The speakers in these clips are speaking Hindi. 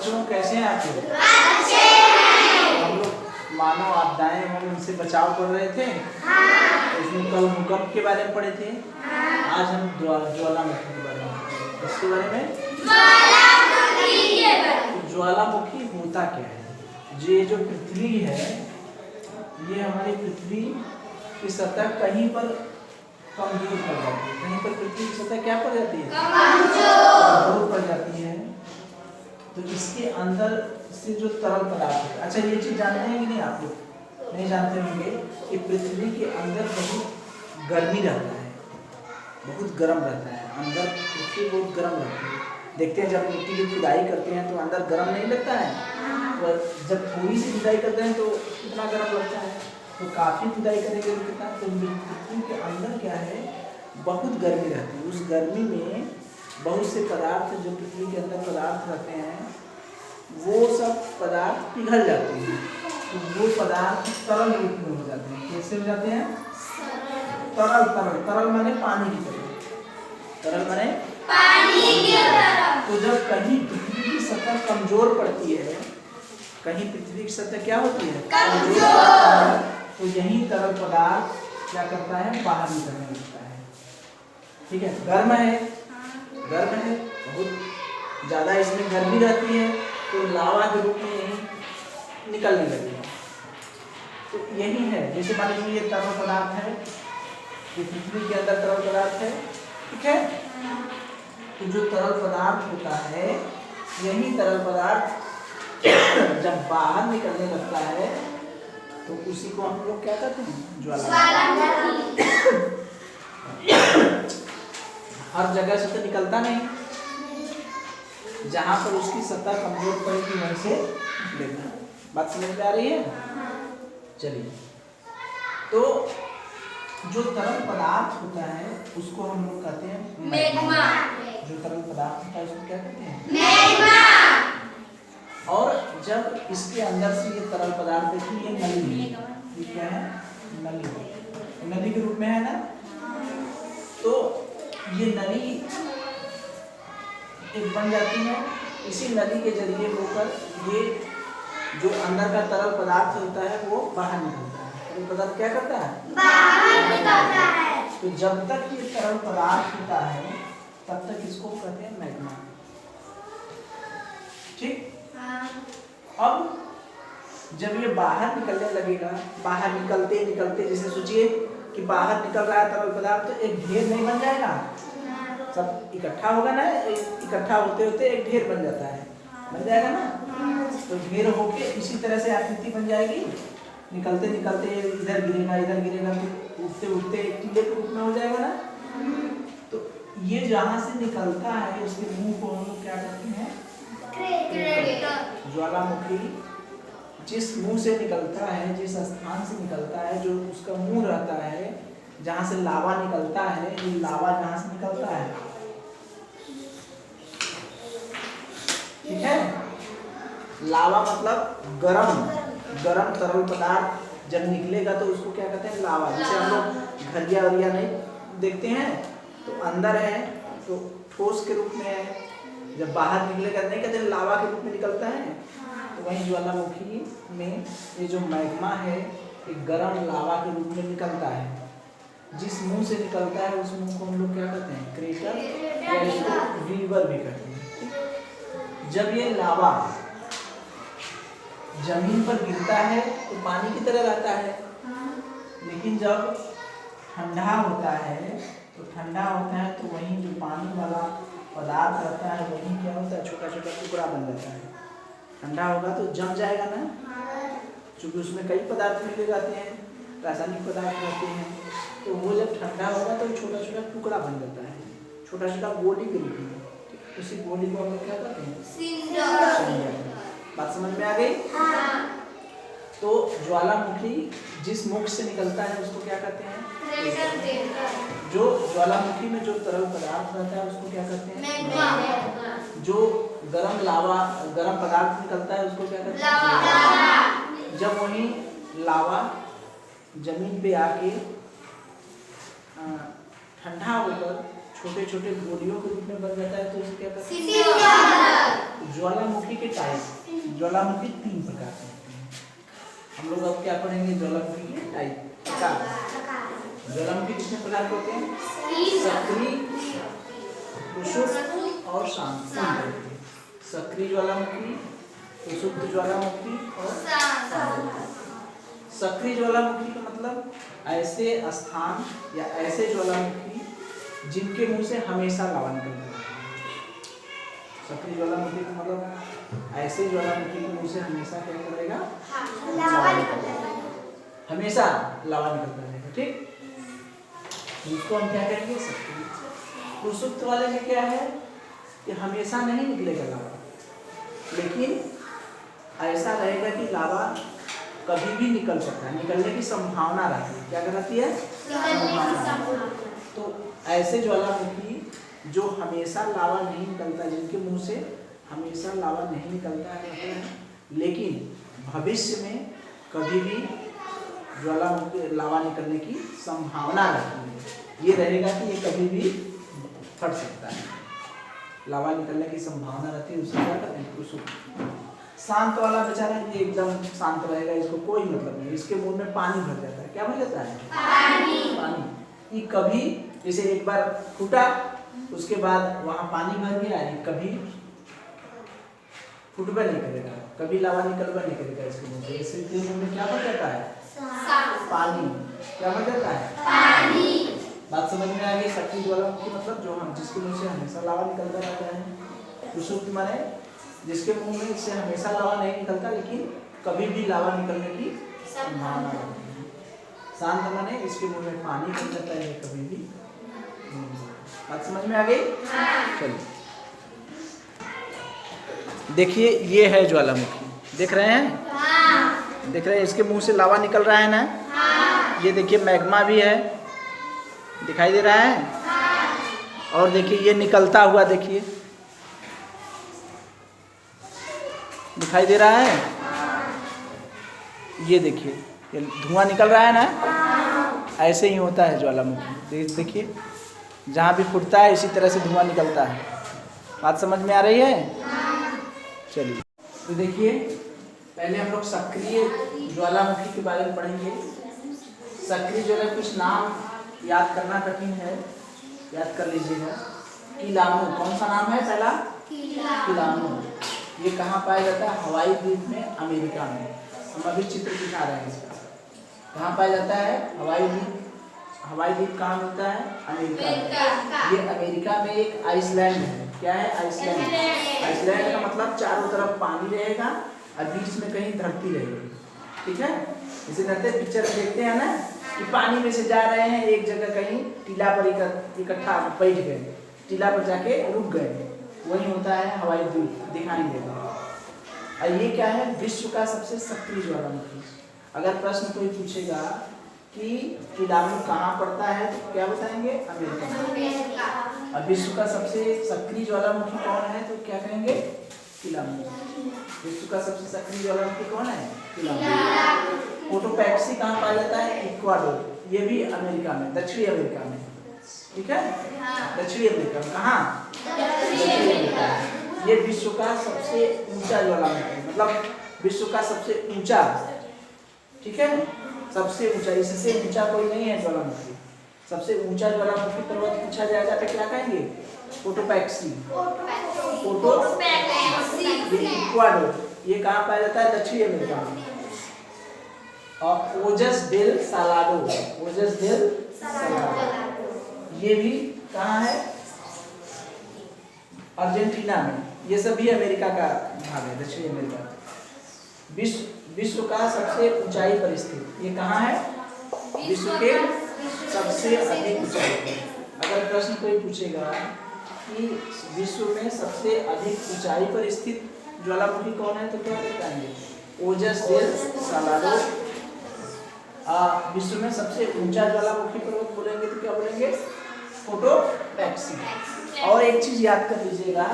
बच्चों कैसे हैं आप लोग? अच्छे हैं। हम लोग मानव आपदाएं एवं उनसे बचाव कर रहे थे। इसमें कल भूकंप के बारे में पढ़े थे। आज हम ज्वालामुखी के बारे में पढ़ेंगे। इसके बारे में ज्वालामुखी होता क्या है? ये जो पृथ्वी है, ये हमारी पृथ्वी की सतह कहीं पर कमजोर पड़ जाती है। कहीं पर पृथ्वी की सतह क्या पड़ जाती है? कमजोर पड़ जाती है। तो इसके अंदर से जो तरल पदार्थ है, अच्छा ये चीज जानते हैं कि नहीं आप लोग? नहीं जानते होंगे कि पृथ्वी के अंदर बहुत गर्मी रहता है, बहुत गर्म रहता है। अंदर पृथ्वी बहुत गर्म रहती है। देखते हैं जब मिट्टी की खुदाई करते हैं तो अंदर गर्म नहीं लगता है, और जब थोड़ी सी खुदाई करते हैं तो कितना गर्म लगता है। तो काफी खुदाई करेंगे तो कितना, तो पृथ्वी के अंदर क्या है, बहुत गर्मी रहती है। उस गर्मी में बहुत से पदार्थ जो पृथ्वी के अंदर पदार्थ रहते हैं, वो सब पदार्थ पिघल जाते हैं। तो वो पदार्थ तरल रूप में हो जाते हैं। कैसे हो जाते हैं? तरल। तरल तरल माने पानी की तरह। तरल माने पानी की तरह। तो जब कहीं पृथ्वी की सतह कमजोर पड़ती है, कहीं पृथ्वी की सतह क्या होती है? कमजोर। तो यही तरल पदार्थ क्या करता है? बाहर निकलने लगता है। ठीक है, गर्म है, गर्म है, बहुत ज्यादा इसमें गर्मी रहती है, तो लावा के रूप में यही निकलने लगेगा। तो यही है, जैसे मान लीजिए ये तरल पदार्थ है, ये पृथ्वी के अंदर तरल पदार्थ है, ठीक है। तो जो तरल पदार्थ होता है, यही तरल पदार्थ जब बाहर निकलने लगता है तो उसी को हम लोग क्या कहते हैं? ज्वालामुखी। हर जगह से तो निकलता नहीं, जहां पर उसकी सतह कमजोर पड़ेगी वहीं से देखना। बात समझ में आ रही है? चलिए, तो जो तरल पदार्थ होता है उसको हम लोग कहते हैं मैग्मा। जो तरल पदार्थ होता है उसको क्या कहते हैं? मैग्मा। और जब इसके अंदर से ये तरल पदार्थ देखिए, ये नली है, ये क्या है? नली। नली के रूप में है ना। तो ये नली एक बन जाती है। इसी नली के जरिए होकर ये जो अंदर का तरल पदार्थ होता है वो बाहर निकलता है। तरल पदार्थ क्या करता है? बाहर निकलता है। तो जब तक ये तरल पदार्थ होता है तब तक इसको कहते हैं मैग्मा। ठीक। अब जब ये बाहर निकलने लगेगा, बाहर निकलते निकलते, जैसे सोचिए कि बाहर निकल रहा है तरल पदार्थ, तो एक ढेर नहीं बन जाएगा, सब इकट्ठा होगा ना, इकट्ठा होते होते एक ढेर बन जाता है, बन जाएगा ना। तो ढेर होके इसी तरह से आकृति बन जाएगी। निकलते निकलते इधर गिरेगा, इधर गिरेगा, तो उठते उठते एक टीले के रूप में हो जाएगा ना। तो ये जहाँ से निकलता है उसके मुंह को हम लोग क्या कहते हैं? ज्वालामुखी। जिस मुंह से निकलता है, जिस स्थान से निकलता है, जो उसका मुंह रहता है, जहाँ से लावा निकलता है, ये लावा जहाँ से निकलता है, ठीक है। लावा मतलब गरम, गरम तरल पदार्थ जब निकलेगा तो उसको क्या कहते हैं? लावा। जैसे हम लोग घरिया वरिया नहीं देखते हैं, तो अंदर है तो ठोस के रूप में है, जब बाहर निकलेगा नहीं कहते लावा के रूप में निकलता है। तो वही ज्वालामुखी में ये जो मैग्मा है, एक गरम लावा के रूप में निकलता है। जिस मुंह से निकलता है उस मुंह को हम लोग क्या कहते हैं? क्रेटर या इसको वीवर भी कहते हैं। जब ये लावा जमीन पर गिरता है तो पानी की तरह रहता है, लेकिन जब ठंडा होता है तो वही जो पानी वाला पदार्थ रहता है वही क्या होता है? छोटा छोटा टुकड़ा बन जाता है। ठंडा होगा तो जम जाएगा ना, क्योंकि उसमें कई पदार्थ मिले जाते हैं, रासायनिक पदार्थ रहते हैं। तो वो जब ठंडा होगा तो छोटा छोटा टुकड़ा बन जाता है, छोटा छोटा गोली के रूप में। उसी गोली को हम लोग क्या कहते हैं? सिंडर। बात समझ में आ गई? तो ज्वालामुखी जिस मुख से निकलता है उसको क्या कहते हैं? जो ज्वालामुखी में जो तरल पदार्थ रहता है उसको क्या कहते हैं? मैग्मा। जो गरम लावा, गरम पदार्थ निकलता है उसको क्या कहते हैं? लावा। जब वही लावा जमीन पे आके ठंडा होकर छोटे छोटे गोलियों के रूप में बन जाता है तो उसे क्या कहते हैं? ज्वालामुखी के टाइप। ज्वालामुखी 3 प्रकार के होते हैं। हम लोग अब क्या पढ़ेंगे? ज्वालामुखी के टाइप, प्रकार। ज्वालामुखी कितने प्रकार के होते हैं? सक्रिय, प्रक्षुब्ध और शांत। सक्रिय ज्वालामुखी, प्रक्षुब्ध ज्वालामुखी और शांत। सक्रिय ज्वालामुखी का मतलब ऐसे स्थान या ऐसे ज्वालामुखी जिनके मुंह से हमेशा लावा निकलता है। सक्रिय ज्वालामुखी का मतलब ऐसे ज्वालामुखी के मुंह से हमेशा क्या करेगा? लावा निकलता, हमेशा लावा निकलता रहेगा। ठीक, उसको हम क्या कहेंगे? सक्रिय। प्रक्षुब्ध वाले में क्या है कि हमेशा नहीं निकलेगा लावा, लेकिन ऐसा रहेगा कि लावा कभी भी निकल सकता है, निकलने की संभावना रहती है। क्या रहती है? संभावना। तो ऐसे ज्वालामुखी जो हमेशा लावा नहीं निकलता, जिनके मुंह से हमेशा लावा नहीं निकलता है, लेकिन भविष्य में कभी भी ज्वालामुखी लावा निकलने की संभावना रहती है। ये रहेगा कि ये कभी भी फट सकता है, लावा निकलने की संभावना रहती है, उससे क्या कहते हैं? शांत वाला बेचारा ये एकदम शांत रहेगा, इसको कोई मतलब नहीं, इसके मुंह में पानी भर जाता है। क्या भर जाता है? पानी। ये कभी जैसे एक बार फूटा, उसके बाद वहां पानी भर गया, ये कभी फुटबा नहीं करेगा, कभी लावा निकलवा नहीं करेगा इसके मुंह से। इसके मुंह में क्या भर जाता है? पानी। क्या भर जाता है? पानी। बात समझ में आ गई? सक्रिय ज्वालामुखी मतलब जो हम जिसके मुंह से हमेशा लावा निकलता रहता है। प्रक्षुब्ध माने जिसके मुंह में से हमेशा लावा नहीं निकलता, लेकिन कभी भी लावा निकलने की संभावना रहती है। शांत माने इसके मुंह में पानी बन जाता है, कभी भी। बात समझ में आ गई? चलिए देखिए, ये है ज्वालामुखी, देख रहे हैं? देख रहे हैं? इसके मुंह से लावा निकल रहा है ना? ये देखिए मैग्मा भी है, दिखाई दे रहा है। और देखिए ये निकलता हुआ, देखिए दिखाई दे रहा है। ये देखिए ये धुआं निकल रहा है ना? ऐसे ही होता है ज्वालामुखी। देखिए जहाँ भी फूटता है इसी तरह से धुआं निकलता है। बात समझ में आ रही है? चलिए तो देखिए, पहले हम लोग सक्रिय ज्वालामुखी के बारे में पढ़ेंगे। सक्रिय ज्वालामुखी कुछ नाम याद करना कठिन है, याद कर लीजिएगा। किलामू, कौन सा नाम है पहला? किलामू। ये कहाँ पाया जाता है? हवाई द्वीप में, अमेरिका में। हम अभी चित्र दिखा रहे हैं इसका। कहाँ पाया जाता है? हवाई द्वीप। हवाई द्वीप कहाँ मिलता है? अमेरिका में। ये अमेरिका में एक आइसलैंड है। क्या है? आइसलैंड। आइसलैंड का मतलब चारों तरफ पानी रहेगा और बीच में कहीं धरती रहेगी। ठीक है? इसे कहते हैं, पिक्चर देखते हैं ना कि पानी में से जा रहे हैं, एक जगह कहीं टीला पर इकट्ठा बैठ गए, टीला पर जाके रुक गए, वही होता है हवाई द्वीप, दिखाई देगा। और ये क्या है? विश्व का सबसे सक्रिय ज्वालामुखी। अगर प्रश्न कोई पूछेगा कि किलामू कहाँ पड़ता है तो क्या बताएंगे? अमेरिका में। और विश्व का सबसे सक्रिय ज्वालामुखी कौन है तो क्या कहेंगे? किलामू। विश्व का सबसे सक्रिय ज्वालामुखी कौन है? किलामू। पोटोपैक्सी कहाँ पाया जाता है? इक्वाडोर। ये भी अमेरिका में, दक्षिणी अमेरिका में। ठीक है? दक्षिणी अमेरिका में। कहाँ? दक्षिणी अमेरिका में। ये विश्व का सबसे ऊंचा ज्वालामुखी, मतलब विश्व का सबसे ऊंचा। ठीक है? सबसे ऊंचा, इससे ऊंचा कोई नहीं है ज्वालामुखी। सबसे ऊंचा ज्वालामुखी पर्वत पूछा जाएगा तो क्या कहेंगे? पोटोपैक्सी। इक्वाडोर। ये कहाँ पाया जाता है? दक्षिणी अमेरिका में। और ओजस डेल सालाडो, ओजस डेल सालाडो, ये भी कहाँ है? अर्जेंटीना में। ये सभी अमेरिका का भाग है, दक्षिणी अमेरिका। विश्व का सबसे ऊंचाई पर स्थित, ये कहाँ है? विश्व के सबसे अधिक ऊंचाई पर। अगर प्रश्न कोई पूछेगा कि विश्व में सबसे अधिक ऊंचाई पर स्थित ज्वालामुखी कौन है तो क्या बताएंगे? ओजस डेल सालाडो। विश्व में सबसे ऊंचा ज्वालामुखी पर्वत बोलेंगे तो क्या बोलेंगे? पोटोपैक्सी। और एक चीज याद कर लीजिएगा,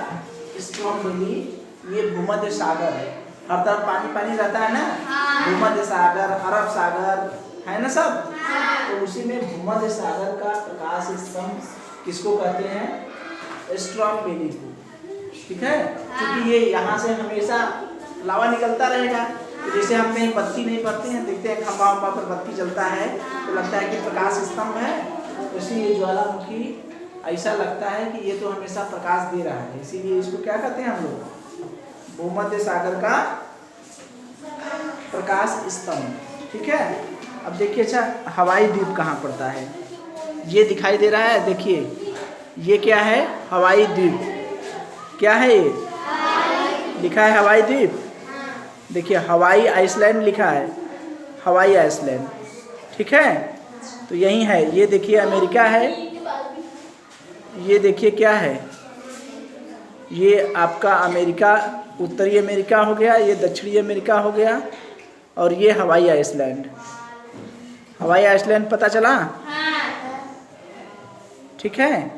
स्ट्रॉन्ग वैली, ये भूमध्य सागर है। हर तरफ पानी पानी रहता है ना, भूमध्य सागर, अरब सागर है ना सब, तो उसी में भूमध्य सागर का प्रकाश स्तंभ किसको कहते हैं? स्ट्रॉबेरी को। ठीक है, क्योंकि ये यहाँ से हमेशा लावा निकलता रहेगा। तो जैसे हम कहीं बत्ती नहीं पड़ते हैं, देखते हैं खंभा वंभा पर बत्ती चलता है तो लगता है कि प्रकाश स्तंभ है, इसीलिए ज्वालामुखी ऐसा लगता है कि ये तो हमेशा प्रकाश दे रहा है, इसीलिए इसको क्या कहते हैं हम लोग? भूमध्य सागर का प्रकाश स्तंभ। ठीक है, अब देखिए अच्छा हवाई द्वीप कहाँ पड़ता है? ये दिखाई दे रहा है, देखिए ये क्या है? हवाई द्वीप। क्या है ये? लिखा है हवाई द्वीप। देखिए हवाई आइसलैंड लिखा है, हवाई आइसलैंड। ठीक है, तो यही है। ये देखिए अमेरिका है, ये देखिए क्या है? ये आपका अमेरिका, उत्तरी अमेरिका हो गया, ये दक्षिणी अमेरिका हो गया, और ये हवाई आइसलैंड। हवाई आइसलैंड पता चला? ठीक है,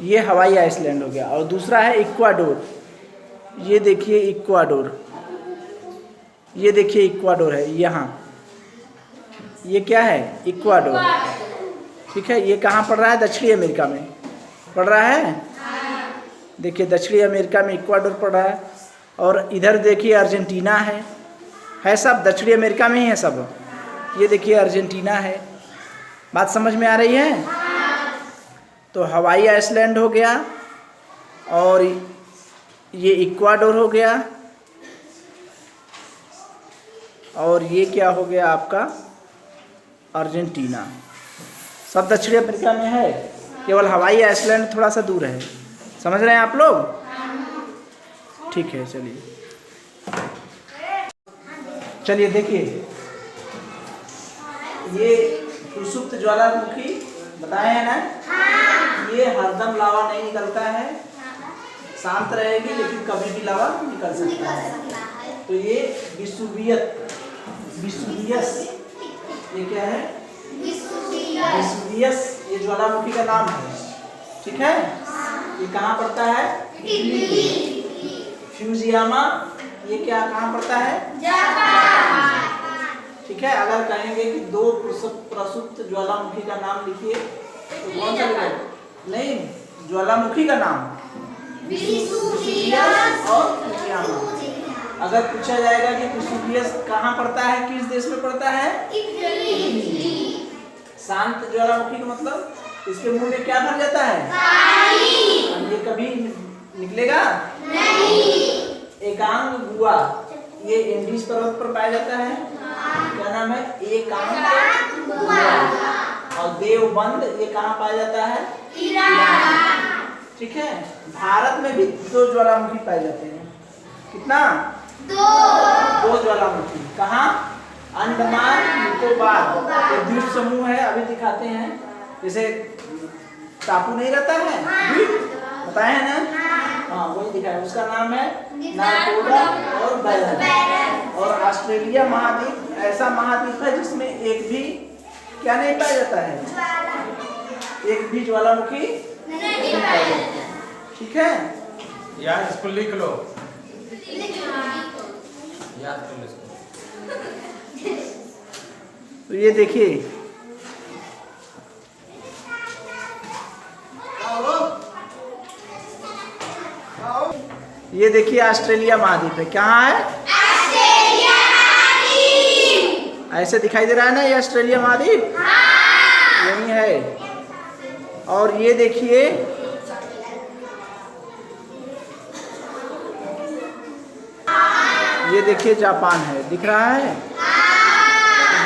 ये हवाई आइसलैंड हो गया। और दूसरा है इक्वाडोर। ये देखिए इक्वाडोर, ये देखिए इक्वाडोर है यहाँ। ये क्या है? इक्वाडोर। ठीक है, ये कहाँ पड़ रहा है? दक्षिणी अमेरिका में पड़ रहा है। देखिए दक्षिणी अमेरिका में इक्वाडोर पड़ रहा है। और इधर देखिए अर्जेंटीना है सब दक्षिणी अमेरिका में ही है सब। ये देखिए अर्जेंटीना है। बात समझ में आ रही है? तो हवाई आइसलैंड हो गया, और ये इक्वाडोर हो गया, और ये क्या हो गया आपका? अर्जेंटीना। सब दक्षिणी अमेरिका में है, केवल हवाई आइसलैंड थोड़ा सा दूर है। समझ रहे हैं आप लोग? ठीक है, चलिए देखिए, ये सुषुप्त ज्वालामुखी बताए हैं ना? ये हरदम लावा नहीं निकलता है, शांत रहेगी लेकिन कभी भी लावा निकल सकता है। तो ये विसुवियस, ये क्या है? विसुवियस, ये ज्वालामुखी का नाम है। ठीक है, ये कहाँ पड़ता है? फ्यूजियामा, ये क्या कहाँ पड़ता है? जापान। ठीक है, अगर कहेंगे कि दो प्रसुप्त ज्वालामुखी का नाम लिखिए तो कौन सा लिखेंगे? नहीं, ज्वालामुखी का नाम विसुवियस और फ्यूजियामा। अगर पूछा जाएगा कि विसुवियस कहाँ पड़ता है, किस देश में पड़ता है? शांत ज्वालामुखी का मतलब इसके मुंह में क्या भर जाता है? ये कभी निकलेगा नहीं। एकांग गुआ, ये एंडीज पर्वत पर पाया जाता है। क्या नाम है? एकांग गुआ। और देवबंद, ये कहाँ पाया जाता है? ईरान। ठीक है, भारत में भी दो ज्वालामुखी पाए जाते हैं। कितना? दो ज्वालामुखी। कहाँ? अंडमान निकोबार, ये द्वीप समूह है, अभी दिखाते हैं। जैसे टापू नहीं रहता है, द्वीप बताए हैं ना? हाँ, वही दिखाया। उसका नाम है नाकोडा और बैरन। और ऑस्ट्रेलिया महाद्वीप ऐसा महाद्वीप है जिसमें एक भी क्या नहीं पाया जाता है? एक भी ज्वालामुखी नहीं पाया जाता। ठीक है, यार इसको लिख लो, याद कर लो इसको। तो ये देखिए, ये देखिए ऑस्ट्रेलिया महाद्वीप है। कहाँ है? ऑस्ट्रेलिया महाद्वीप। ऐसे दिखाई दे रहा है ना, ये ऑस्ट्रेलिया महाद्वीप। हाँ। यही है। और ये देखिए, ये देखिए जापान है, दिख रहा है?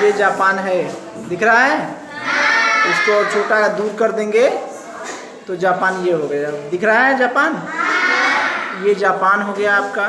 ये जापान है, दिख रहा है? इसको और छोटा दूर कर देंगे तो जापान ये हो गया। दिख रहा है जापान? ये जापान हो गया आपका।